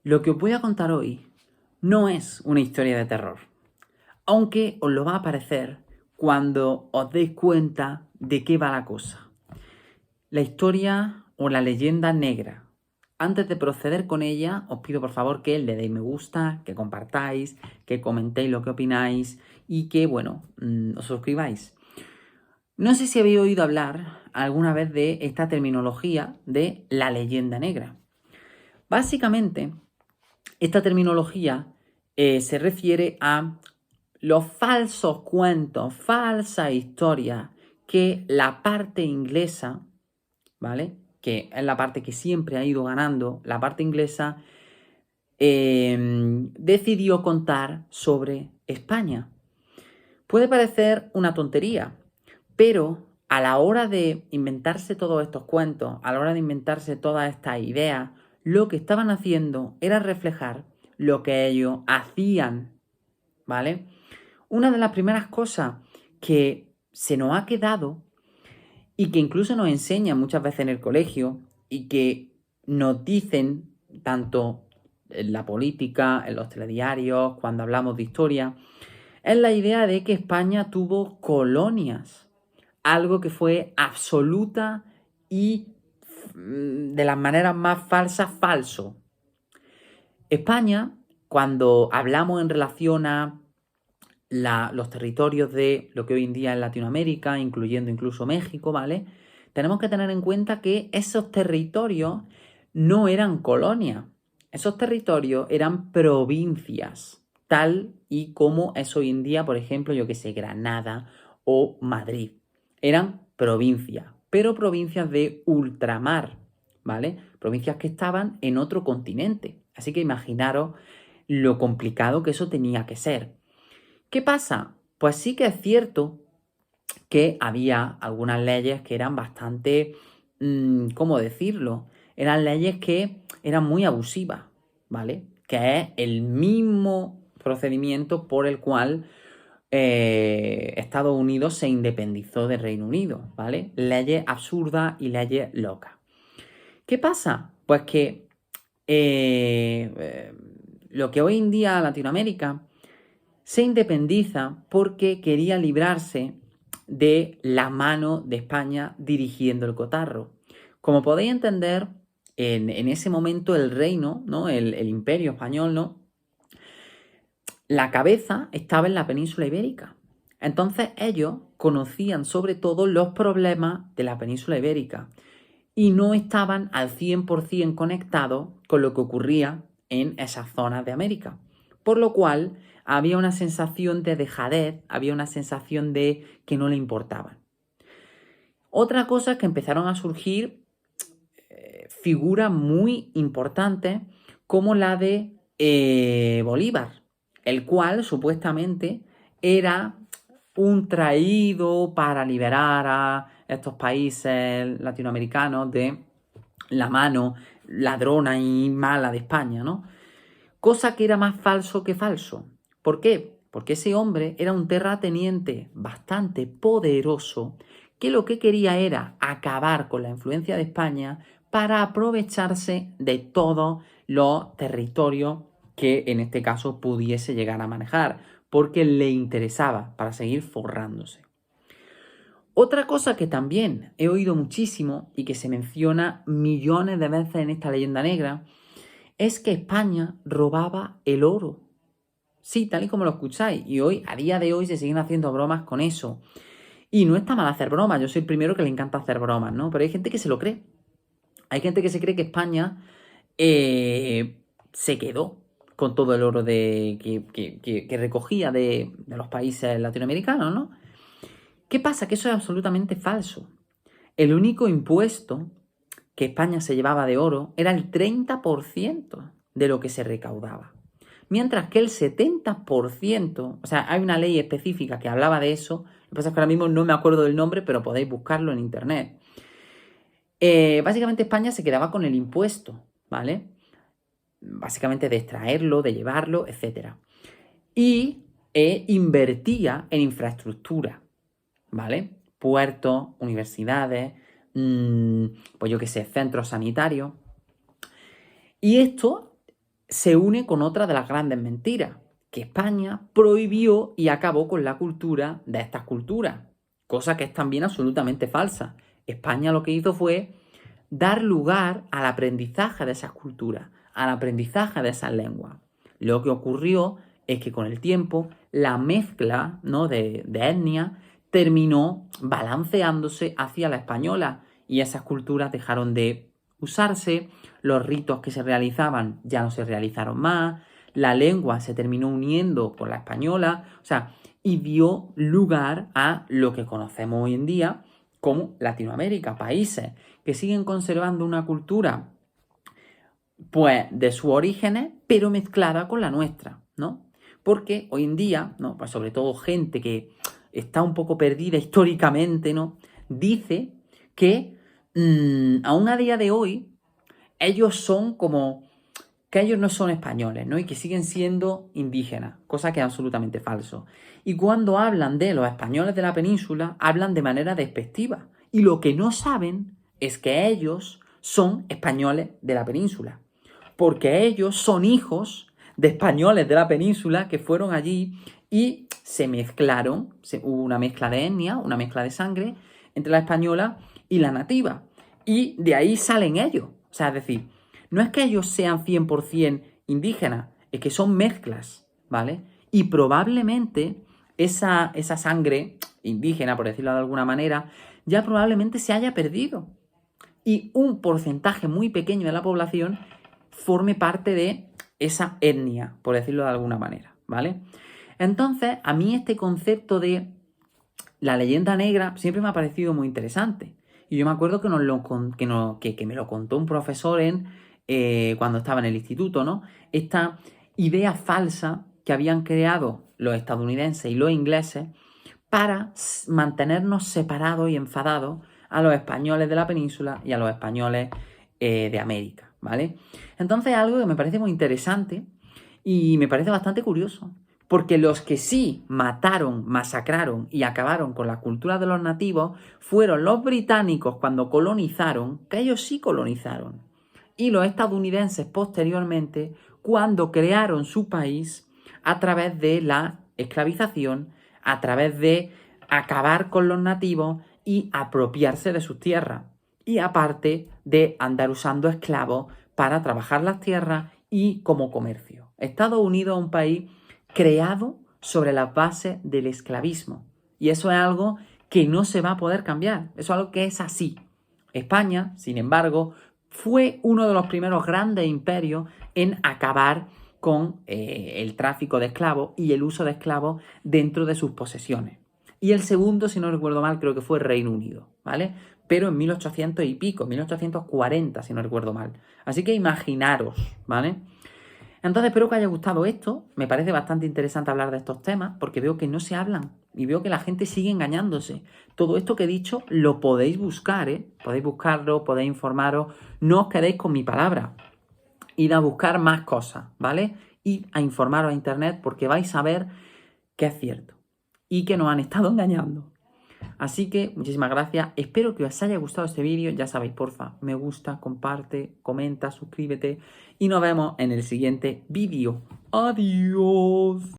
Lo que os voy a contar hoy no es una historia de terror, aunque os lo va a parecer cuando os deis cuenta de qué va la cosa. La historia o la leyenda negra. Antes de proceder con ella, os pido por favor que le deis me gusta, que compartáis, que comentéis lo que opináis y que, os suscribáis. No sé si habéis oído hablar alguna vez de esta terminología de la leyenda negra. Básicamente, esta terminología se refiere a los falsos cuentos, falsas historias que la parte inglesa, ¿vale? Que es la parte que siempre ha ido ganando, la parte inglesa decidió contar sobre España. Puede parecer una tontería, pero a la hora de inventarse todos estos cuentos, a la hora de inventarse todas estas ideas, lo que estaban haciendo era reflejar lo que ellos hacían, ¿vale? Una de las primeras cosas que se nos ha quedado y que incluso nos enseñan muchas veces en el colegio y que nos dicen tanto en la política, en los telediarios, cuando hablamos de historia, es la idea de que España tuvo colonias, algo que fue absoluta y de las maneras más falsas, falso. España, cuando hablamos en relación a los territorios de lo que hoy en día es Latinoamérica, incluyendo incluso México, ¿vale? Tenemos que tener en cuenta que esos territorios no eran colonias, esos territorios eran provincias, tal y como es hoy en día, por ejemplo, yo que sé, Granada o Madrid. Eran provincias, pero provincias de ultramar, ¿vale? Provincias que estaban en otro continente. Así que imaginaros lo complicado que eso tenía que ser. ¿Qué pasa? Pues sí que es cierto que había algunas leyes que eran bastante, ¿cómo decirlo? Eran leyes que eran muy abusivas, ¿vale? Que es el mismo procedimiento por el cual Estados Unidos se independizó del Reino Unido, ¿vale? Leyes absurdas y leyes locas. ¿Qué pasa? Pues que lo que hoy en día Latinoamérica se independiza porque quería librarse de la mano de España dirigiendo el cotarro. Como podéis entender, en ese momento el reino, ¿no? El imperio español, ¿no? La cabeza estaba en la península ibérica. Entonces ellos conocían sobre todo los problemas de la península ibérica y no estaban al 100% conectados con lo que ocurría en esas zonas de América. Por lo cual había una sensación de dejadez, había una sensación de que no le importaban. Otra cosa es que empezaron a surgir figuras muy importantes como la de Bolívar, el cual supuestamente era un traído para liberar a estos países latinoamericanos de la mano ladrona y mala de España, ¿no? Cosa que era más falso que falso. ¿Por qué? Porque ese hombre era un terrateniente bastante poderoso que lo que quería era acabar con la influencia de España para aprovecharse de todos los territorios que en este caso pudiese llegar a manejar, porque le interesaba para seguir forrándose. Otra cosa que también he oído muchísimo y que se menciona millones de veces en esta leyenda negra es que España robaba el oro. Sí, tal y como lo escucháis. Y hoy, a día de hoy, se siguen haciendo bromas con eso. Y no está mal hacer bromas. Yo soy el primero que le encanta hacer bromas, ¿no? Pero hay gente que se lo cree. Hay gente que se cree que España se quedó con todo el oro que recogía de los países latinoamericanos, ¿no? ¿Qué pasa? Que eso es absolutamente falso. El único impuesto que España se llevaba de oro era el 30% de lo que se recaudaba. Mientras que el 70%, o sea, hay una ley específica que hablaba de eso, lo que pasa es que ahora mismo no me acuerdo del nombre, pero podéis buscarlo en internet. Básicamente España se quedaba con el impuesto, ¿vale? Básicamente de extraerlo, de llevarlo, etc. Y invertía en infraestructura, ¿vale? Puertos, universidades, pues yo qué sé, centros sanitarios. Y esto se une con otra de las grandes mentiras, que España prohibió y acabó con la cultura de estas culturas, cosa que es también absolutamente falsa. España lo que hizo fue dar lugar al aprendizaje de esas culturas, al aprendizaje de esas lenguas. Lo que ocurrió es que con el tiempo la mezcla, ¿no?, de etnia terminó balanceándose hacia la española y esas culturas dejaron de usarse, los ritos que se realizaban ya no se realizaron más, la lengua se terminó uniendo con la española, o sea, y dio lugar a lo que conocemos hoy en día como Latinoamérica, países que siguen conservando una cultura, pues, de sus orígenes, pero mezclada con la nuestra, ¿no? Porque hoy en día, ¿no?, pues sobre todo gente que está un poco perdida históricamente, ¿no?, dice que aún a día de hoy ellos son como que ellos no son españoles, ¿no?, y que siguen siendo indígenas, cosa que es absolutamente falso. Y cuando hablan de los españoles de la península, hablan de manera despectiva. Y lo que no saben es que ellos son españoles de la península, porque ellos son hijos de españoles de la península que fueron allí y se mezclaron, hubo una mezcla de etnia, una mezcla de sangre entre la española y la nativa. Y de ahí salen ellos. O sea, es decir, no es que ellos sean 100% indígenas, es que son mezclas, ¿vale? Y probablemente esa sangre indígena, por decirlo de alguna manera, ya probablemente se haya perdido. Y un porcentaje muy pequeño de la población forme parte de esa etnia, por decirlo de alguna manera, ¿vale? Entonces, a mí este concepto de la leyenda negra siempre me ha parecido muy interesante. Y yo me acuerdo que me lo contó un profesor cuando estaba en el instituto, ¿no? Esta idea falsa que habían creado los estadounidenses y los ingleses para mantenernos separados y enfadados a los españoles de la península y a los españoles de América, ¿vale? Entonces es algo que me parece muy interesante y me parece bastante curioso, porque los que sí mataron, masacraron y acabaron con la cultura de los nativos fueron los británicos cuando colonizaron, que ellos sí colonizaron, y los estadounidenses posteriormente cuando crearon su país a través de la esclavización, a través de acabar con los nativos y apropiarse de sus tierras. Y aparte de andar usando esclavos para trabajar las tierras y como comercio. Estados Unidos es un país creado sobre las bases del esclavismo. Y eso es algo que no se va a poder cambiar. Eso es algo que es así. España, sin embargo, fue uno de los primeros grandes imperios en acabar con el tráfico de esclavos y el uso de esclavos dentro de sus posesiones. Y el segundo, si no recuerdo mal, creo que fue Reino Unido, ¿vale? Pero en 1800 y pico, 1840, si no recuerdo mal. Así que imaginaros, ¿vale? Entonces espero que os haya gustado esto. Me parece bastante interesante hablar de estos temas porque veo que no se hablan y veo que la gente sigue engañándose. Todo esto que he dicho lo podéis buscar, ¿eh? Podéis buscarlo, podéis informaros. No os quedéis con mi palabra. Id a buscar más cosas, ¿vale? Id a informaros a internet porque vais a ver que es cierto y que nos han estado engañando. Así que muchísimas gracias, espero que os haya gustado este vídeo, ya sabéis, porfa, me gusta, comparte, comenta, suscríbete y nos vemos en el siguiente vídeo. ¡Adiós!